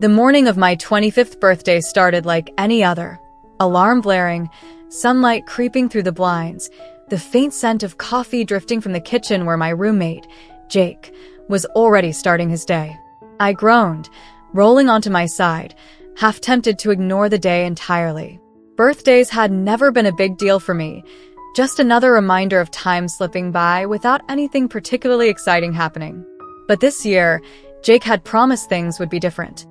The morning of my 25th birthday started like any other. Alarm blaring, sunlight creeping through the blinds, the faint scent of coffee drifting from the kitchen where my roommate, Jake, was already starting his day. I groaned, rolling onto my side, half tempted to ignore the day entirely. Birthdays had never been a big deal for me, just another reminder of time slipping by without anything particularly exciting happening. But this year, Jake had promised things would be different.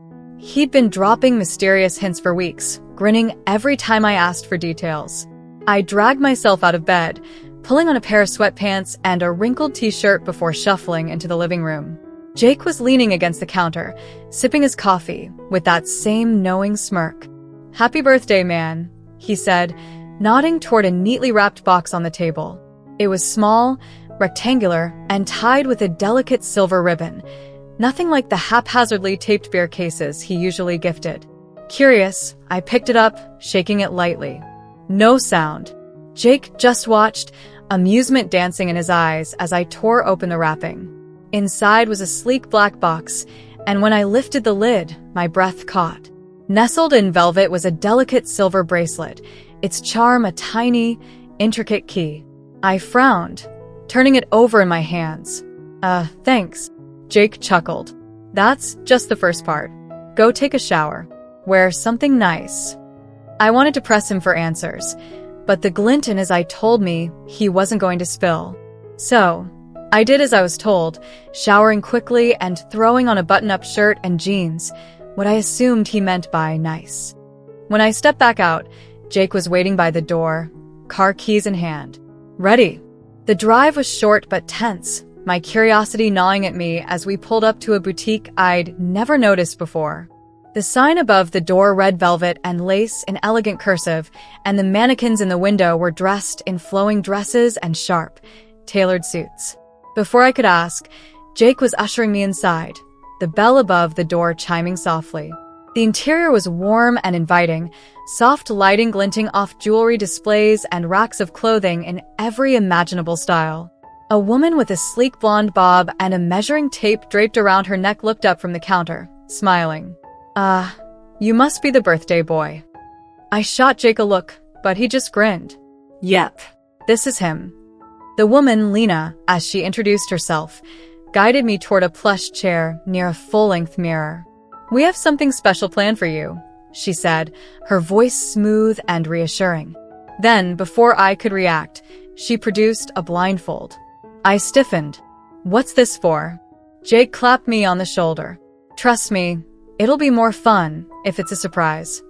He'd been dropping mysterious hints for weeks, grinning every time I asked for details. I dragged myself out of bed, pulling on a pair of sweatpants and a wrinkled t-shirt before shuffling into the living room. Jake was leaning against the counter, sipping his coffee, with that same knowing smirk. "Happy birthday, man," he said, nodding toward a neatly wrapped box on the table. It was small, rectangular, and tied with a delicate silver ribbon. Nothing like the haphazardly taped beer cases he usually gifted. Curious, I picked it up, shaking it lightly. No sound. Jake just watched, amusement dancing in his eyes as I tore open the wrapping. Inside was a sleek black box, and when I lifted the lid, my breath caught. Nestled in velvet was a delicate silver bracelet, its charm a tiny, intricate key. I frowned, turning it over in my hands. Thanks. Jake chuckled. "That's just the first part. Go take a shower. Wear something nice." I wanted to press him for answers, but the glint in his eye told me he wasn't going to spill. So, I did as I was told, showering quickly and throwing on a button-up shirt and jeans, what I assumed he meant by nice. When I stepped back out, Jake was waiting by the door, car keys in hand. Ready. The drive was short but tense, my curiosity gnawing at me as we pulled up to a boutique I'd never noticed before. The sign above the door read velvet and lace in elegant cursive, and the mannequins in the window were dressed in flowing dresses and sharp, tailored suits. Before I could ask, Jake was ushering me inside, the bell above the door chiming softly. The interior was warm and inviting, soft lighting glinting off jewelry displays and racks of clothing in every imaginable style. A woman with a sleek blonde bob and a measuring tape draped around her neck looked up from the counter, smiling. You must be the birthday boy." I shot Jake a look, but he just grinned. "Yep, this is him." The woman, Lena, as she introduced herself, guided me toward a plush chair near a full-length mirror. "We have something special planned for you," she said, her voice smooth and reassuring. Then, before I could react, she produced a blindfold. I stiffened. "What's this for?" Jake clapped me on the shoulder. "Trust me, it'll be more fun if it's a surprise."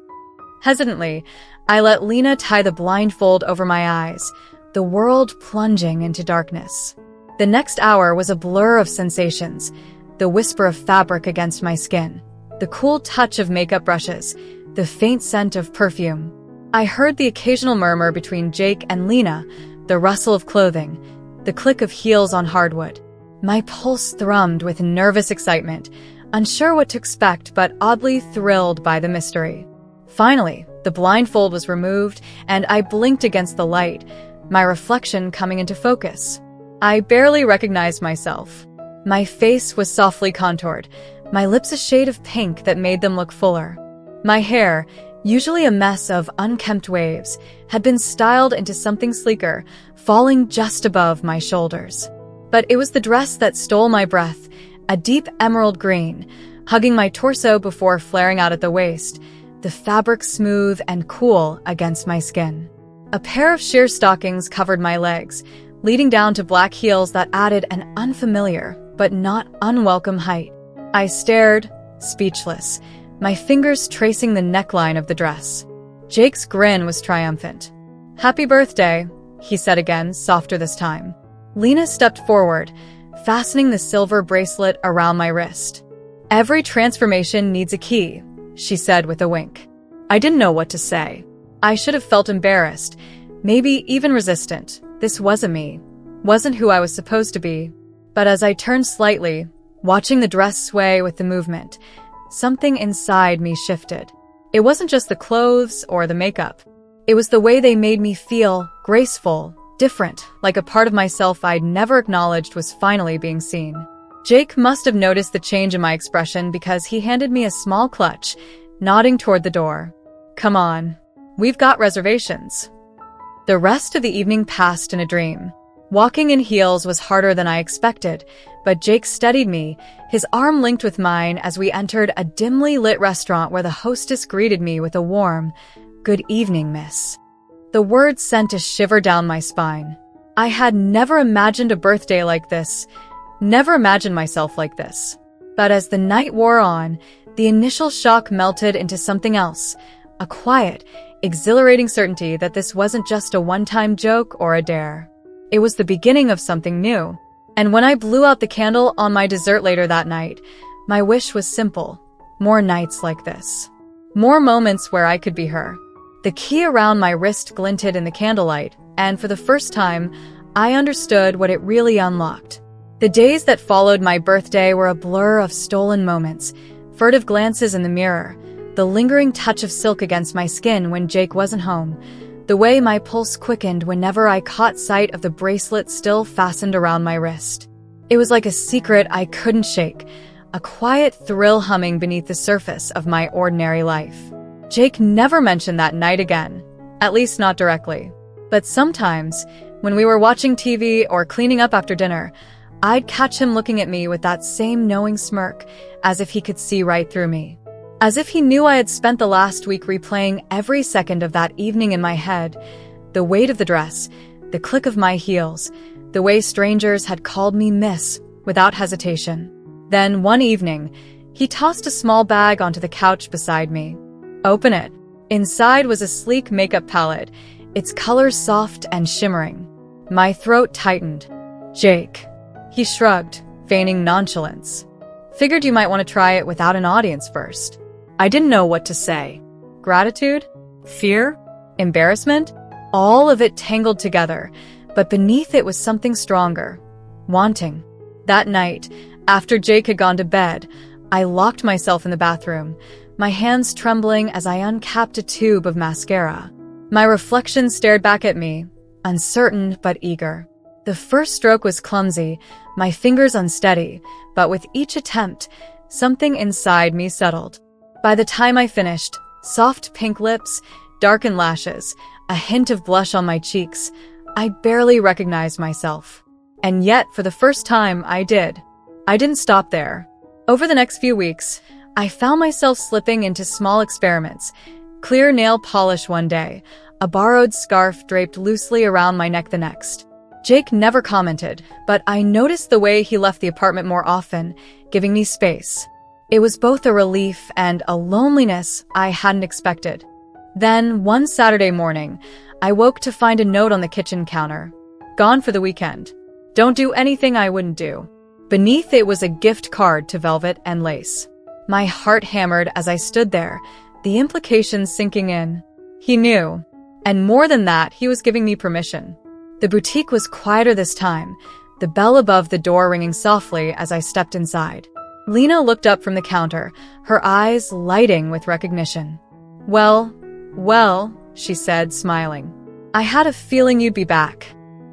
Hesitantly, I let Lena tie the blindfold over my eyes, the world plunging into darkness. The next hour was a blur of sensations, the whisper of fabric against my skin, the cool touch of makeup brushes, the faint scent of perfume. I heard the occasional murmur between Jake and Lena, the rustle of clothing, the click of heels on hardwood. My pulse thrummed with nervous excitement, unsure what to expect but oddly thrilled by the mystery. Finally, the blindfold was removed and I blinked against the light, my reflection coming into focus. I barely recognized myself. My face was softly contoured, my lips a shade of pink that made them look fuller. My hair, usually a mess of unkempt waves, had been styled into something sleeker, falling just above my shoulders. But it was the dress that stole my breath, a deep emerald green, hugging my torso before flaring out at the waist, the fabric smooth and cool against my skin. A pair of sheer stockings covered my legs, leading down to black heels that added an unfamiliar but not unwelcome height. I stared, speechless, my fingers tracing the neckline of the dress. Jake's grin was triumphant. "Happy birthday," he said again, softer this time. Lena stepped forward, fastening the silver bracelet around my wrist. "Every transformation needs a key," she said with a wink. I didn't know what to say. I should have felt embarrassed, maybe even resistant. This wasn't me, wasn't who I was supposed to be. But as I turned slightly, watching the dress sway with the movement, something inside me shifted. It wasn't just the clothes or the makeup. It was the way they made me feel, graceful, different, like a part of myself I'd never acknowledged was finally being seen. Jake must have noticed the change in my expression because he handed me a small clutch, nodding toward the door. Come on, we've got reservations. The rest of the evening passed in a dream. Walking in heels was harder than I expected, but Jake steadied me, his arm linked with mine as we entered a dimly lit restaurant where the hostess greeted me with a warm, "Good evening, miss." The words sent a shiver down my spine. I had never imagined a birthday like this, never imagined myself like this. But as the night wore on, the initial shock melted into something else, a quiet, exhilarating certainty that this wasn't just a one-time joke or a dare. It was the beginning of something new. And when I blew out the candle on my dessert later that night, my wish was simple: more nights like this. More moments where I could be her. The key around my wrist glinted in the candlelight, and for the first time, I understood what it really unlocked. The days that followed my birthday were a blur of stolen moments, furtive glances in the mirror, the lingering touch of silk against my skin when Jake wasn't home, the way my pulse quickened whenever I caught sight of the bracelet still fastened around my wrist. It was like a secret I couldn't shake, a quiet thrill humming beneath the surface of my ordinary life. Jake never mentioned that night again, at least not directly. But sometimes, when we were watching TV or cleaning up after dinner, I'd catch him looking at me with that same knowing smirk, as if he could see right through me. As if he knew I had spent the last week replaying every second of that evening in my head, the weight of the dress, the click of my heels, the way strangers had called me miss without hesitation. Then one evening, he tossed a small bag onto the couch beside me. Open it. Inside was a sleek makeup palette, its colors soft and shimmering. My throat tightened. Jake. He shrugged, feigning nonchalance. Figured you might want to try it without an audience first. I didn't know what to say. Gratitude? Fear? Embarrassment? All of it tangled together, but beneath it was something stronger. Wanting. That night, after Jake had gone to bed, I locked myself in the bathroom, my hands trembling as I uncapped a tube of mascara. My reflection stared back at me, uncertain but eager. The first stroke was clumsy, my fingers unsteady, but with each attempt, something inside me settled. By the time I finished, soft pink lips, darkened lashes, a hint of blush on my cheeks, I barely recognized myself. And yet, for the first time, I did. I didn't stop there. Over the next few weeks, I found myself slipping into small experiments. Clear nail polish one day, a borrowed scarf draped loosely around my neck the next. Jake never commented, but I noticed the way he left the apartment more often, giving me space. It was both a relief and a loneliness I hadn't expected. Then, one Saturday morning, I woke to find a note on the kitchen counter. Gone for the weekend. Don't do anything I wouldn't do. Beneath it was a gift card to Velvet and Lace. My heart hammered as I stood there, the implications sinking in. He knew. And more than that, he was giving me permission. The boutique was quieter this time, the bell above the door ringing softly as I stepped inside. Lena looked up from the counter, her eyes lighting with recognition. Well, she said, smiling. I had a feeling you'd be back.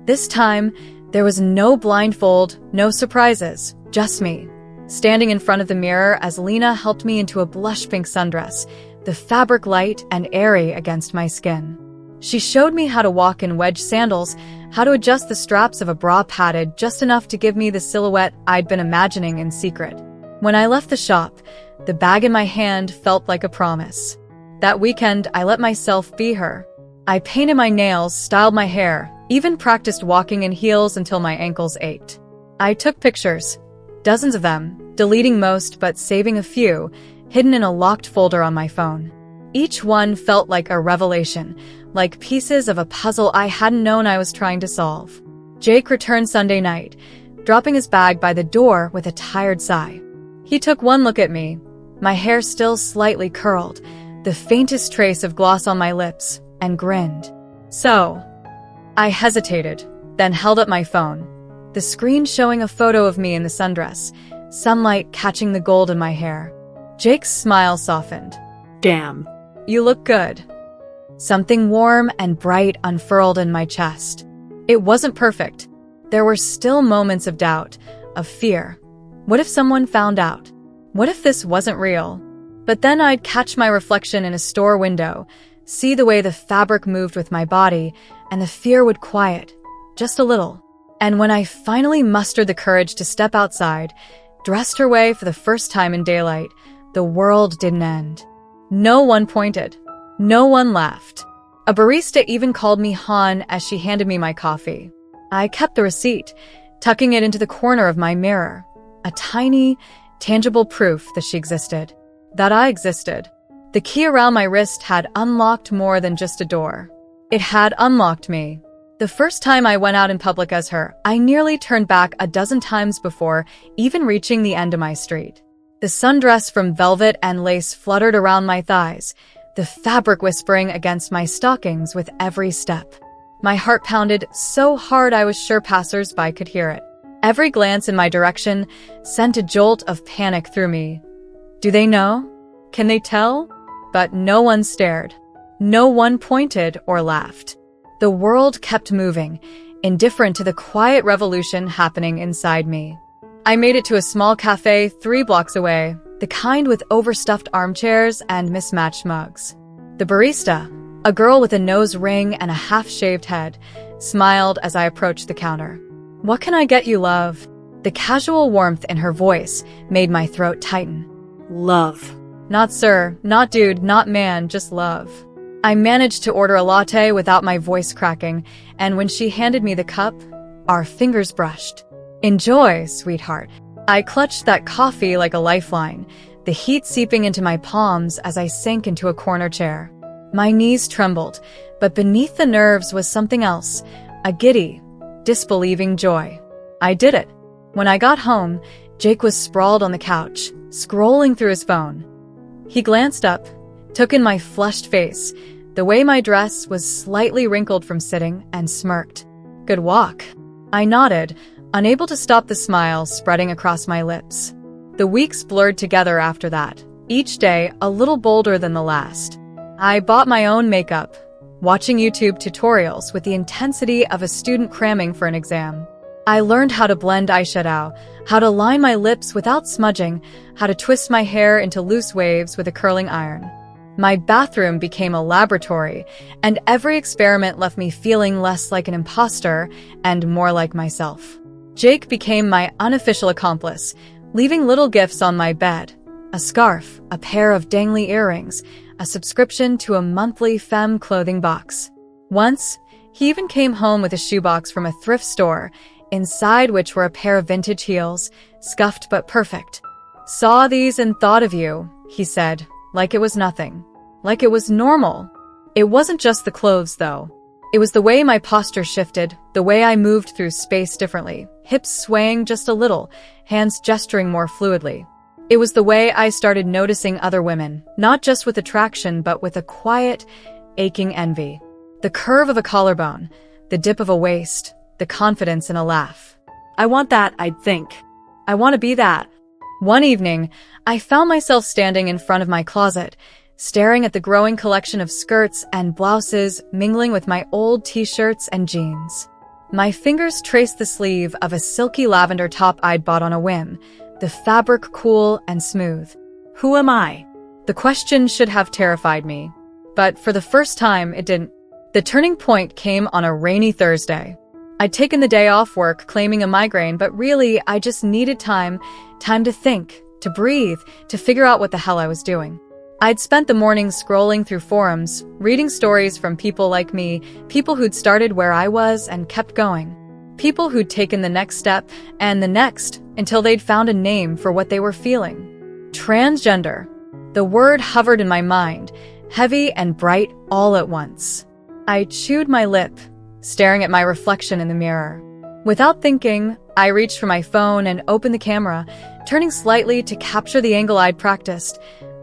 This time, there was no blindfold, no surprises, just me, standing in front of the mirror as Lena helped me into a blush pink sundress, the fabric light and airy against my skin. She showed me how to walk in wedge sandals, how to adjust the straps of a bra padded just enough to give me the silhouette I'd been imagining in secret. When I left the shop, the bag in my hand felt like a promise. That weekend, I let myself be her. I painted my nails, styled my hair, even practiced walking in heels until my ankles ached. I took pictures, dozens of them, deleting most but saving a few, hidden in a locked folder on my phone. Each one felt like a revelation, like pieces of a puzzle I hadn't known I was trying to solve. Jake returned Sunday night, dropping his bag by the door with a tired sigh. He took one look at me, my hair still slightly curled, the faintest trace of gloss on my lips, and grinned. So, I hesitated, then held up my phone, the screen showing a photo of me in the sundress, sunlight catching the gold in my hair. Jake's smile softened. Damn. You look good. Something warm and bright unfurled in my chest. It wasn't perfect. There were still moments of doubt, of fear. What if someone found out? What if this wasn't real? But then I'd catch my reflection in a store window, see the way the fabric moved with my body, and the fear would quiet, just a little. And when I finally mustered the courage to step outside, dressed her way for the first time in daylight, the world didn't end. No one pointed. No one laughed. A barista even called me Han as she handed me my coffee. I kept the receipt, tucking it into the corner of my mirror, a tiny, tangible proof that she existed, that I existed. The key around my wrist had unlocked more than just a door. It had unlocked me. The first time I went out in public as her, I nearly turned back a dozen times before even reaching the end of my street. The sundress from velvet and lace fluttered around my thighs, the fabric whispering against my stockings with every step. My heart pounded so hard I was sure passers-by could hear it. Every glance in my direction sent a jolt of panic through me. Do they know? Can they tell? But no one stared. No one pointed or laughed. The world kept moving, indifferent to the quiet revolution happening inside me. I made it to a small cafe 3 blocks away, the kind with overstuffed armchairs and mismatched mugs. The barista, a girl with a nose ring and a half-shaved head, smiled as I approached the counter. "What can I get you, love?" The casual warmth in her voice made my throat tighten. "Love." Not sir, not dude, not man, just love. I managed to order a latte without my voice cracking, and when she handed me the cup, our fingers brushed. "Enjoy, sweetheart." I clutched that coffee like a lifeline, the heat seeping into my palms as I sank into a corner chair. My knees trembled, but beneath the nerves was something else, a giddy, disbelieving joy. I did it. When I got home, Jake was sprawled on the couch, scrolling through his phone. He glanced up, took in my flushed face, the way my dress was slightly wrinkled from sitting, and smirked. "Good walk." I nodded, unable to stop the smile spreading across my lips. The weeks blurred together after that, each day a little bolder than the last. I bought my own makeup, watching YouTube tutorials with the intensity of a student cramming for an exam. I learned how to blend eyeshadow, how to line my lips without smudging, how to twist my hair into loose waves with a curling iron. My bathroom became a laboratory, and every experiment left me feeling less like an imposter and more like myself. Jake became my unofficial accomplice, leaving little gifts on my bed. A scarf, a pair of dangly earrings, a subscription to a monthly femme clothing box. Once, he even came home with a shoebox from a thrift store, inside which were a pair of vintage heels, scuffed but perfect. "Saw these and thought of you," he said, like it was nothing. Like it was normal. It wasn't just the clothes, though. It was the way my posture shifted, the way I moved through space differently, hips swaying just a little, hands gesturing more fluidly. It was the way I started noticing other women, not just with attraction but with a quiet, aching envy. The curve of a collarbone, the dip of a waist, the confidence in a laugh. I want that, I'd think. I want to be that. One evening, I found myself standing in front of my closet, staring at the growing collection of skirts and blouses mingling with my old t-shirts and jeans. My fingers traced the sleeve of a silky lavender top I'd bought on a whim, the fabric cool and smooth. Who am I? The question should have terrified me. But for the first time, it didn't. The turning point came on a rainy Thursday. I'd taken the day off work claiming a migraine, but really, I just needed time to think, to breathe, to figure out what the hell I was doing. I'd spent the morning scrolling through forums, reading stories from people like me, people who'd started where I was and kept going. People who'd taken the next step and the next until they'd found a name for what they were feeling. Transgender. The word hovered in my mind, heavy and bright all at once. I chewed my lip, staring at my reflection in the mirror. Without thinking, I reached for my phone and opened the camera, turning slightly to capture the angle I'd practiced,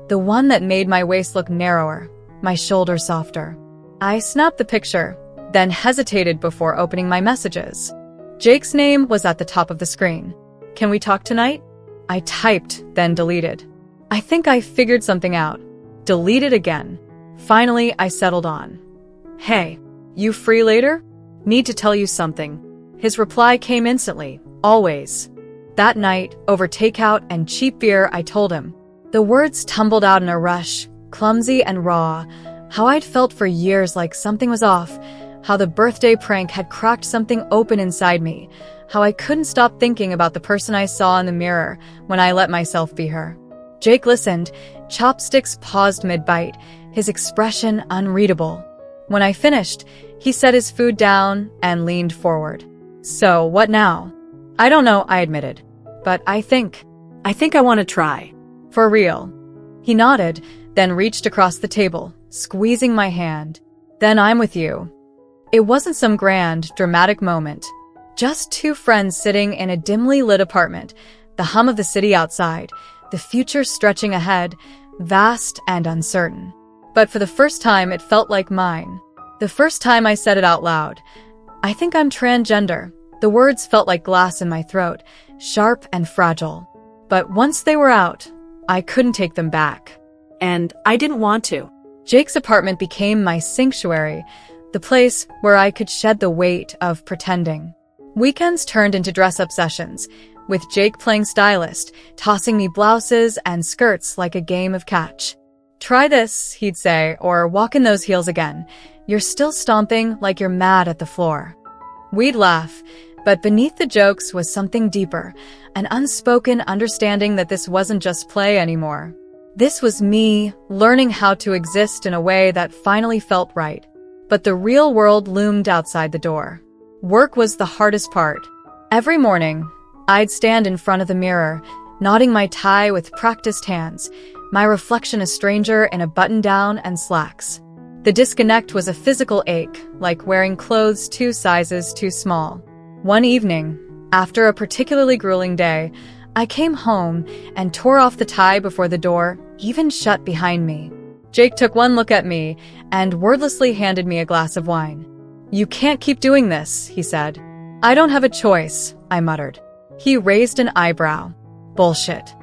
the one that made my waist look narrower, my shoulders softer. I snapped the picture, then hesitated before opening my messages. Jake's name was at the top of the screen. "Can we talk tonight?" I typed, then deleted. I think I figured something out. Deleted again. Finally, I settled on. "Hey, you free later? Need to tell you something." His reply came instantly, always. That night, over takeout and cheap beer, I told him. The words tumbled out in a rush, clumsy and raw. How I'd felt for years like something was off. How the birthday prank had cracked something open inside me. How I couldn't stop thinking about the person I saw in the mirror when I let myself be her. Jake listened, chopsticks paused mid-bite, his expression unreadable. When I finished, he set his food down and leaned forward. So, what now? I don't know, I admitted. But I think I want to try. For real. He nodded, then reached across the table, squeezing my hand. Then I'm with you. It wasn't some grand, dramatic moment. Just two friends sitting in a dimly lit apartment, the hum of the city outside, the future stretching ahead, vast and uncertain. But for the first time, it felt like mine. The first time I said it out loud. I think I'm transgender. The words felt like glass in my throat, sharp and fragile. But once they were out, I couldn't take them back. And I didn't want to. Jake's apartment became my sanctuary, the place where I could shed the weight of pretending. Weekends turned into dress-up sessions, with Jake playing stylist, tossing me blouses and skirts like a game of catch. Try this, he'd say, or walk in those heels again. You're still stomping like you're mad at the floor. We'd laugh, but beneath the jokes was something deeper, an unspoken understanding that this wasn't just play anymore. This was me learning how to exist in a way that finally felt right. But the real world loomed outside the door. Work was the hardest part. Every morning, I'd stand in front of the mirror, knotting my tie with practiced hands, my reflection a stranger in a button-down and slacks. The disconnect was a physical ache, like wearing clothes 2 sizes too small. One evening, after a particularly grueling day, I came home and tore off the tie before the door even shut behind me. Jake took one look at me and wordlessly handed me a glass of wine. You can't keep doing this, he said. I don't have a choice, I muttered. He raised an eyebrow. Bullshit.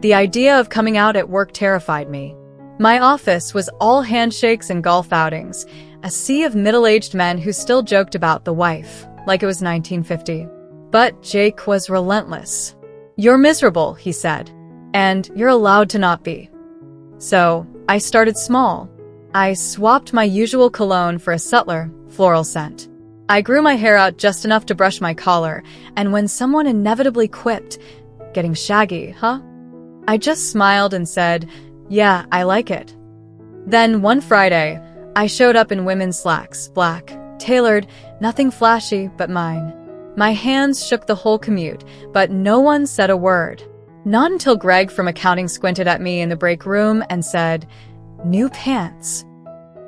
The idea of coming out at work terrified me. My office was all handshakes and golf outings, a sea of middle-aged men who still joked about the wife, like it was 1950. But Jake was relentless. You're miserable, he said, and you're allowed to not be. So, I started small. I swapped my usual cologne for a subtler, floral scent. I grew my hair out just enough to brush my collar, and when someone inevitably quipped, "Getting shaggy, huh?" I just smiled and said, "Yeah, I like it." Then one Friday, I showed up in women's slacks, black, tailored, nothing flashy but mine. My hands shook the whole commute, but no one said a word. Not until Greg from accounting squinted at me in the break room and said, "New pants."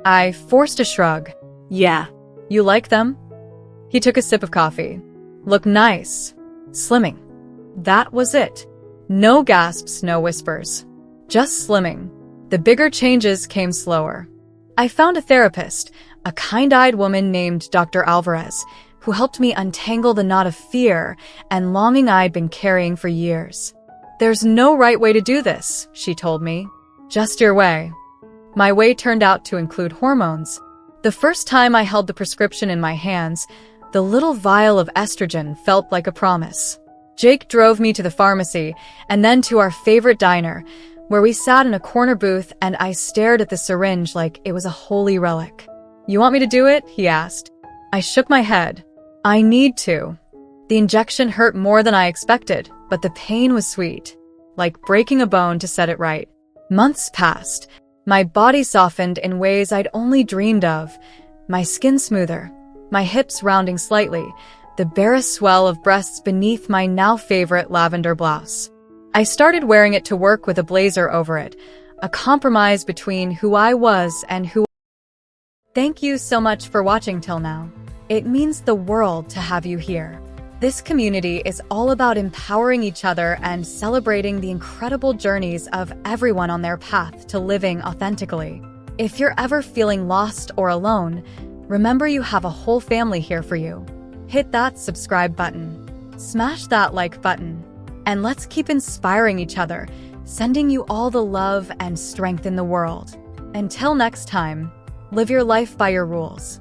I forced a shrug. Yeah. You like them? He took a sip of coffee. Look nice. Slimming. That was it. No gasps, no whispers. Just slimming. The bigger changes came slower. I found a therapist, a kind-eyed woman named Dr. Alvarez, who helped me untangle the knot of fear and longing I'd been carrying for years. There's no right way to do this, she told me. Just your way. My way turned out to include hormones. The first time I held the prescription in my hands, the little vial of estrogen felt like a promise. Jake drove me to the pharmacy and then to our favorite diner, where we sat in a corner booth and I stared at the syringe like it was a holy relic. You want me to do it? He asked. I shook my head. I need to. The injection hurt more than I expected, but the pain was sweet, like breaking a bone to set it right. Months passed. My body softened in ways I'd only dreamed of. My skin smoother, my hips rounding slightly, the barest swell of breasts beneath my now favorite lavender blouse. I started wearing it to work with a blazer over it, a compromise between who I was and who. Thank you so much for watching till now. It means the world to have you here. This community is all about empowering each other and celebrating the incredible journeys of everyone on their path to living authentically. If you're ever feeling lost or alone, remember you have a whole family here for you. Hit that subscribe button, smash that like button, and let's keep inspiring each other, sending you all the love and strength in the world. Until next time, live your life by your rules.